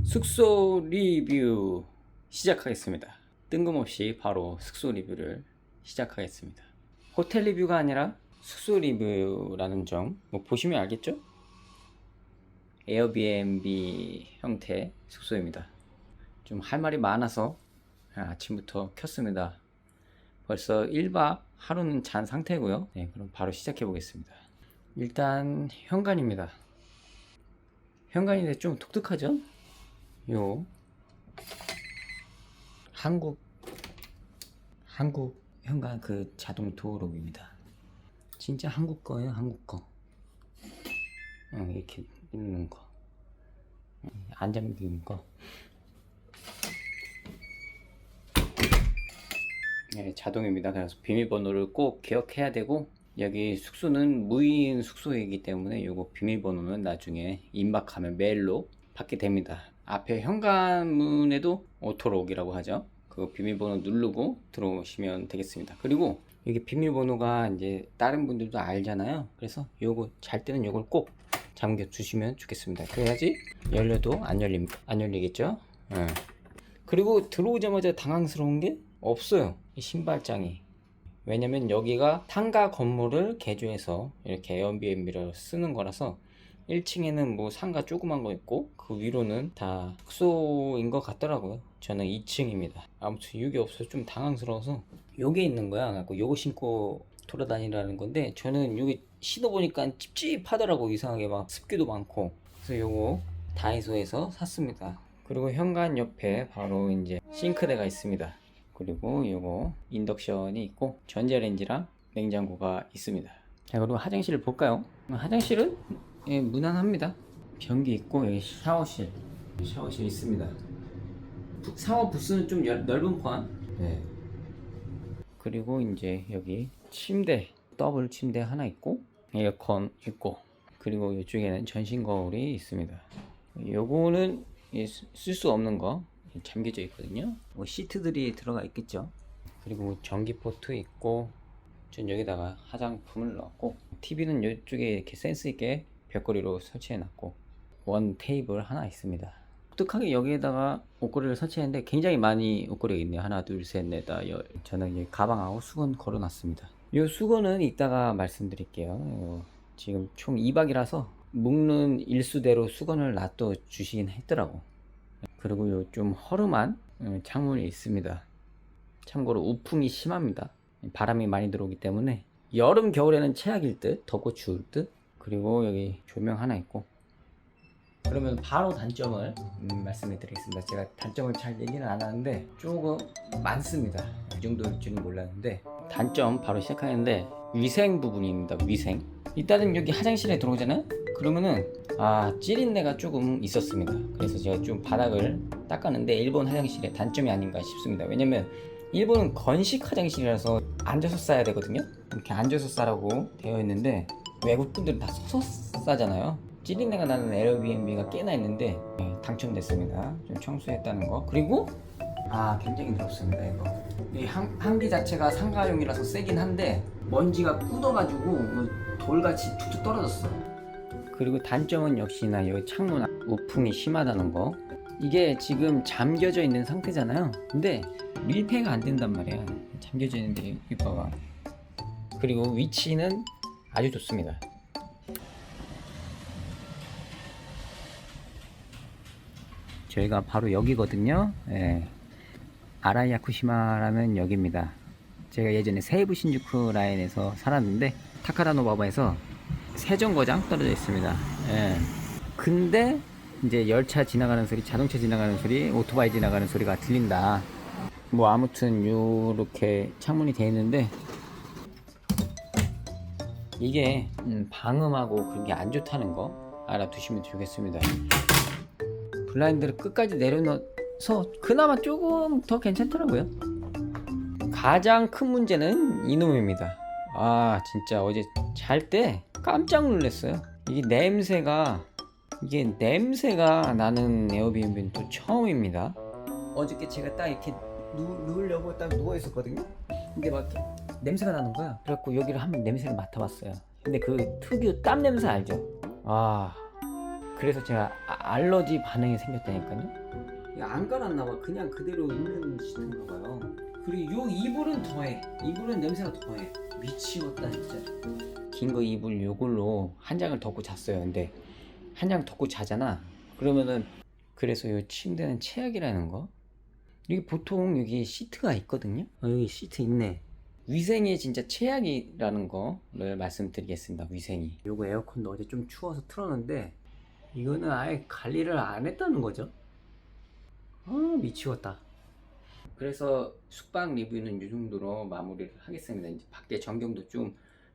숙소 리뷰 시작하겠습니다. 뜬금없이 바로 숙소 리뷰를 시작하겠습니다. 호텔 리뷰가 아니라 숙소 리뷰라는 점 보시면 알겠죠? 에어비앤비 형태 숙소입니다. 좀 할 말이 많아서 아침부터 켰습니다. 벌써 1박 하루는 잔 상태고요. 네, 그럼 바로 시작해 보겠습니다. 일단 현관입니다. 현관인데 좀 독특하죠? 요 한국 현관 그 자동 도어록입니다. 진짜 한국 거예요, 한국 거. 이렇게 누르는 거, 안 잠기는 거. 네, 자동입니다. 그래서 비밀번호를 꼭 기억해야 되고, 여기 숙소는 무인 숙소이기 때문에 요거 비밀번호는 나중에 임박하면 메일로 받게 됩니다. 앞에 현관문에도 오토록이라고 하죠. 그 비밀번호 누르고 들어오시면 되겠습니다. 그리고 여기 비밀번호가 이제 다른 분들도 알잖아요. 그래서 요거 잘 때는 요걸 꼭 잠겨 주시면 좋겠습니다. 그래야지 열려도 안 열리겠죠. 그리고 들어오자마자 당황스러운 게 없어요, 이 신발장이. 왜냐면 여기가 상가 건물을 개조해서 이렇게 에어비앤비를 쓰는 거라서 1층에는 뭐 상가 조그만 거 있고 그 위로는 다 숙소인 것 같더라고요. 저는 2층입니다. 아무튼 이게 없어서 좀 당황스러워서 요게 있는 거야. 그래서 요거 신고 돌아다니라는 건데, 저는 여기 신어보니까 찝찝하더라고. 이상하게 막 습기도 많고. 그래서 요거 다이소에서 샀습니다. 그리고 현관 옆에 바로 이제 싱크대가 있습니다. 그리고 요거 인덕션이 있고 전자레인지랑 냉장고가 있습니다. 자, 그리고 화장실을 볼까요? 화장실은 무난합니다. 변기 있고 여기 샤워실 있습니다. 샤워 부스는 좀 넓은 편. 네. 그리고 이제 여기 침대, 더블 침대 하나 있고 에어컨 있고, 그리고 이쪽에는 전신 거울이 있습니다. 요거는 쓸 수 없는 거 잠겨져 있거든요. 시트들이 들어가 있겠죠. 그리고 전기 포트 있고, 전 여기다가 화장품을 넣었고, TV는 이쪽에 이렇게 센스 있게 벽걸이로 설치해 놨고, 원 테이블 하나 있습니다. 독특하게 여기에다가 옷걸이를 설치했는데 굉장히 많이 옷걸이가 있네요. 하나, 둘, 셋, 넷, 다, 열. 저는 이 가방하고 수건 걸어 놨습니다. 이 수건은 이따가 말씀드릴게요. 지금 총 2박이라서 묶는 일수대로 수건을 놔둬 주시긴 했더라고. 그리고 요 좀 허름한 창문이 있습니다. 참고로 우풍이 심합니다. 바람이 많이 들어오기 때문에 여름 겨울에는 최악일 듯, 덥고 추울 듯. 그리고 여기 조명 하나 있고. 그러면 바로 단점을 말씀해 드리겠습니다. 제가 단점을 잘 얘기는 안 하는데 조금 많습니다. 이 정도일 줄은 몰랐는데, 단점 바로 시작하는데 위생 부분입니다. 위생. 일단은 여기 화장실에 들어오잖아요. 그러면은 찌린내가 조금 있었습니다. 그래서 제가 좀 바닥을 닦았는데 일본 화장실의 단점이 아닌가 싶습니다. 왜냐면 일본은 건식 화장실이라서 앉아서 싸야 되거든요. 이렇게 앉아서 싸라고 되어 있는데 외국 분들은 다 서서 싸잖아요. 찌린내가 나는 에어비앤비가 꽤나 있는데 당첨됐습니다. 좀 청소했다는 거. 그리고 굉장히 더럽습니다. 이거 이 한기 자체가 상가용이라서 세긴 한데 먼지가 굳어가지고 돌같이 툭툭 떨어졌어. 그리고 단점은 역시나 여기 창문 우풍이 심하다는 거. 이게 지금 잠겨져 있는 상태잖아요. 근데 밀폐가 안 된단 말이야. 잠겨져 있는데 여기 봐봐. 그리고 위치는 아주 좋습니다. 저희가 바로 여기거든요. 아라이 야쿠시마라는 역입니다. 제가 예전에 세이부 신주쿠 라인에서 살았는데 타카라노바바에서 세정거장 떨어져 있습니다. 근데 이제 열차 지나가는 소리, 자동차 지나가는 소리, 오토바이 지나가는 소리가 들린다. 뭐 아무튼 요렇게 창문이 되어 있는데 이게 방음하고 그런 게 안 좋다는 거 알아두시면 좋겠습니다. 블라인드를 끝까지 내려놓아서 그나마 조금 더 괜찮더라고요. 가장 큰 문제는 이놈입니다. 진짜 어제 잘 때 깜짝 놀랐어요. 이게 냄새가 나는 에어비앤비는 또 처음입니다. 어저께 제가 딱 이렇게 누우려고 딱 누워 있었거든요. 근데 막 냄새가 나는 거야. 그래갖고 여기를 한번 냄새를 맡아봤어요. 근데 그 특유 땀 냄새 알죠? 그래서 제가 알러지 반응이 생겼다니까요. 안 갈았나 봐. 그냥 그대로 있는 시트인가 봐요. 그리고 요 이불은 더해. 이불은 냄새가 더해. 미치겠다 진짜. 긴 거 이불 요걸로 한 장을 덮고 잤어요. 근데 한 장 덮고 자잖아. 그러면은 그래서 요 침대는 최악이라는 거. 여기 보통 여기 시트가 있거든요. 여기 시트 있네. 위생이 진짜 최악이라는 거를 말씀드리겠습니다. 위생이. 요거 에어컨도 어제 좀 추워서 틀었는데 이거는 아예 관리를 안 했다는 거죠. 미치겠다. 그래서 숙박 리뷰는 이 정도로 마무리를 하겠습니다. 이제 밖에 전경도 좀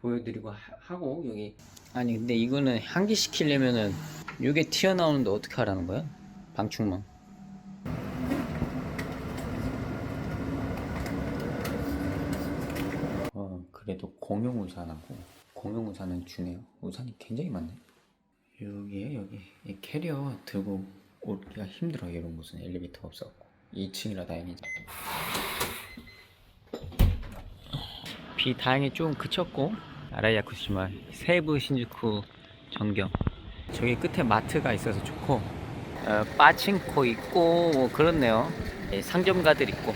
보여드리고 하고 여기 아니 근데 이거는 환기시키려면은 이게 튀어나오는데 어떻게 하라는 거야? 방충망. 그래도 공용 우산하고 공용 우산은 주네요. 우산이 굉장히 많네. 여기 이 캐리어 들고 오기가 힘들어. 이런 곳은 엘리베이터가 없어갖고 2층이라 다행이지. 비 다행히 좀 그쳤고 아라이 야쿠시마 세부 신주쿠 전경 저기 끝에 마트가 있어서 좋고 빠칭코 있고 뭐 그렇네요. 상점가들 있고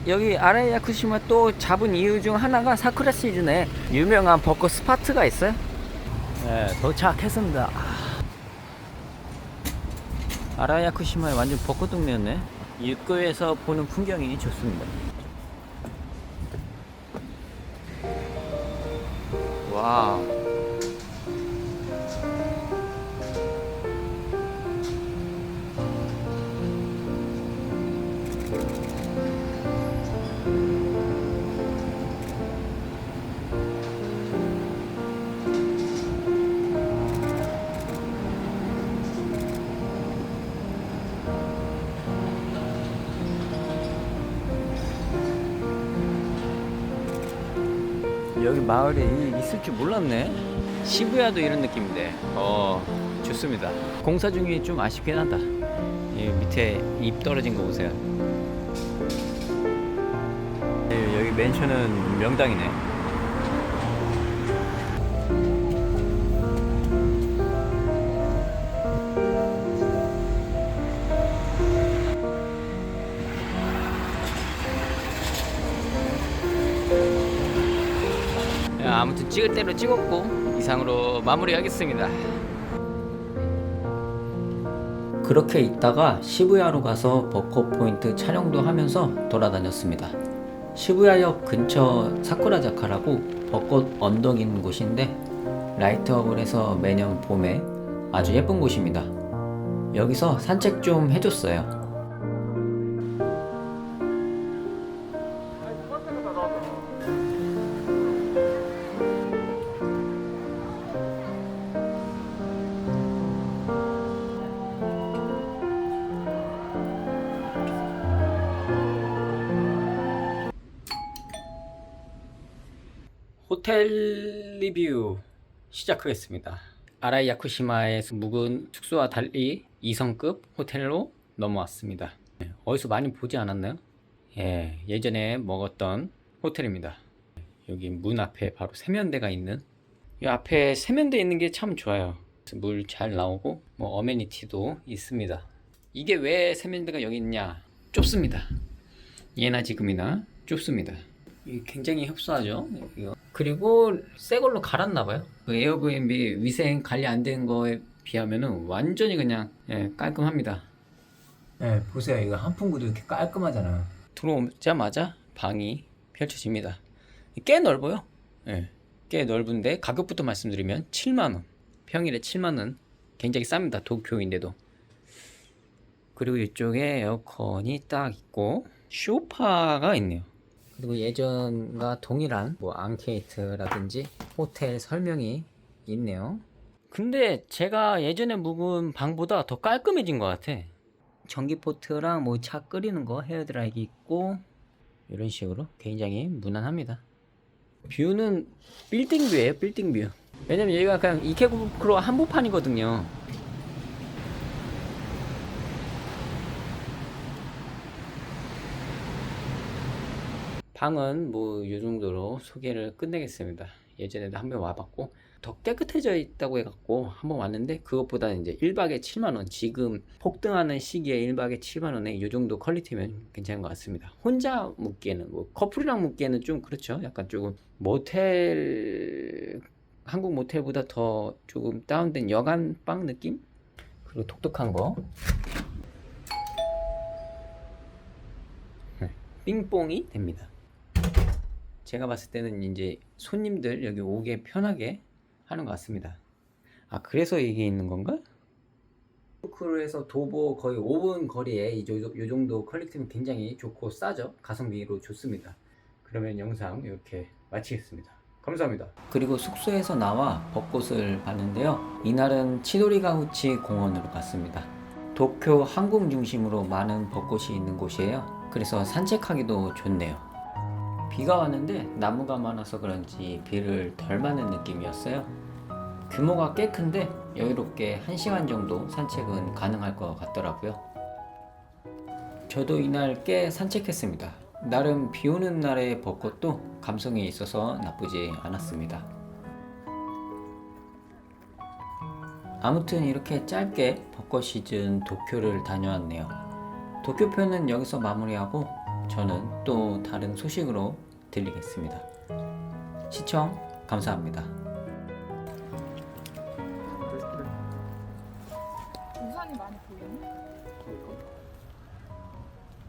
여기 아라이 야쿠시마 또 잡은 이유 중 하나가 사쿠라 시즌에 유명한 벚꽃 스파트가 있어요. 네, 도착했습니다. 아라이 야쿠시마에 완전 벚꽃 동네였네. 육교에서 보는 풍경이 좋습니다. 와. 여기 마을에 있을 줄 몰랐네. 시부야도 이런 느낌인데 좋습니다. 공사 중이 좀 아쉽긴 하다. 밑에 잎 떨어진 거 보세요. 여기 맨션은 명당이네. 아무튼 찍을 대로 찍었고 이상으로 마무리하겠습니다. 그렇게 있다가 시부야로 가서 벚꽃 포인트 촬영도 하면서 돌아다녔습니다. 시부야역 근처 사쿠라자카라고 벚꽃 언덕 있는 곳인데 라이트업을 해서 매년 봄에 아주 예쁜 곳입니다. 여기서 산책 좀 해줬어요. 호텔 리뷰 시작하겠습니다. 아라이 야쿠시마에서 묵은 숙소와 달리 2성급 호텔로 넘어왔습니다. 어디서 많이 보지 않았나요? 예전에 먹었던 호텔입니다. 여기 문 앞에 바로 세면대가 있는, 이 앞에 세면대 있는 게 참 좋아요. 물 잘 나오고 뭐 어메니티도 있습니다. 이게 왜 세면대가 여기 있냐? 좁습니다. 예나 지금이나 좁습니다. 굉장히 협소하죠. 그리고 새 걸로 갈았나봐요. 그 에어비앤비 위생 관리 안 된 거에 비하면은 완전히 그냥 깔끔합니다. 보세요. 이거 한풍구도 이렇게 깔끔하잖아. 들어오자마자 방이 펼쳐집니다. 꽤 넓어요. 꽤 넓은데 가격부터 말씀드리면 7만원, 평일에 7만원, 굉장히 쌉니다. 도쿄인데도. 그리고 이쪽에 에어컨이 딱 있고 쇼파가 있네요. 그리고 예전과 동일한 뭐 앙케이트라든지 호텔 설명이 있네요. 근데 제가 예전에 묵은 방보다 더 깔끔해진 것 같아. 전기포트랑 뭐 차 끓이는 거 헤어드라이기 있고 이런 식으로 굉장히 무난합니다. 뷰는 빌딩 뷰예요. 빌딩 뷰. 왜냐면 여기가 그냥 이케부쿠로 한복판이거든요. 방은 뭐 이 정도로 소개를 끝내겠습니다. 예전에도 한번 와봤고 더 깨끗해져 있다고 해갖고 한번 왔는데, 그것보다 이제 1박에 7만원, 지금 폭등하는 시기에 1박에 7만원에 이 정도 퀄리티면 괜찮은 것 같습니다. 혼자 묵기에는, 뭐 커플이랑 묵기에는 좀 그렇죠. 약간 조금 모텔, 한국 모텔보다 더 조금 다운된 여간방 느낌? 그리고 독특한 거, 삥뽕이 됩니다. 제가 봤을 때는 이제 손님들 여기 오게 편하게 하는 것 같습니다. 아, 그래서 이게 있는 건가? 크루에서 도보 거의 5분 거리에 이 정도 퀄리티는 굉장히 좋고 싸죠. 가성비로 좋습니다. 그러면 영상 이렇게 마치겠습니다. 감사합니다. 그리고 숙소에서 나와 벚꽃을 봤는데요. 이날은 치도리가우치 공원으로 갔습니다. 도쿄 한국 중심으로 많은 벚꽃이 있는 곳이에요. 그래서 산책하기도 좋네요. 비가 왔는데 나무가 많아서 그런지 비를 덜 맞는 느낌이었어요. 규모가 꽤 큰데 여유롭게 1시간 정도 산책은 가능할 것 같더라고요. 저도 이날 꽤 산책했습니다. 나름 비 오는 날의 벚꽃도 감성이 있어서 나쁘지 않았습니다. 아무튼 이렇게 짧게 벚꽃 시즌 도쿄를 다녀왔네요. 도쿄편은 여기서 마무리하고 저는 또 다른 소식으로 들리겠습니다. 시청 감사합니다. 우산이 많이 보이네.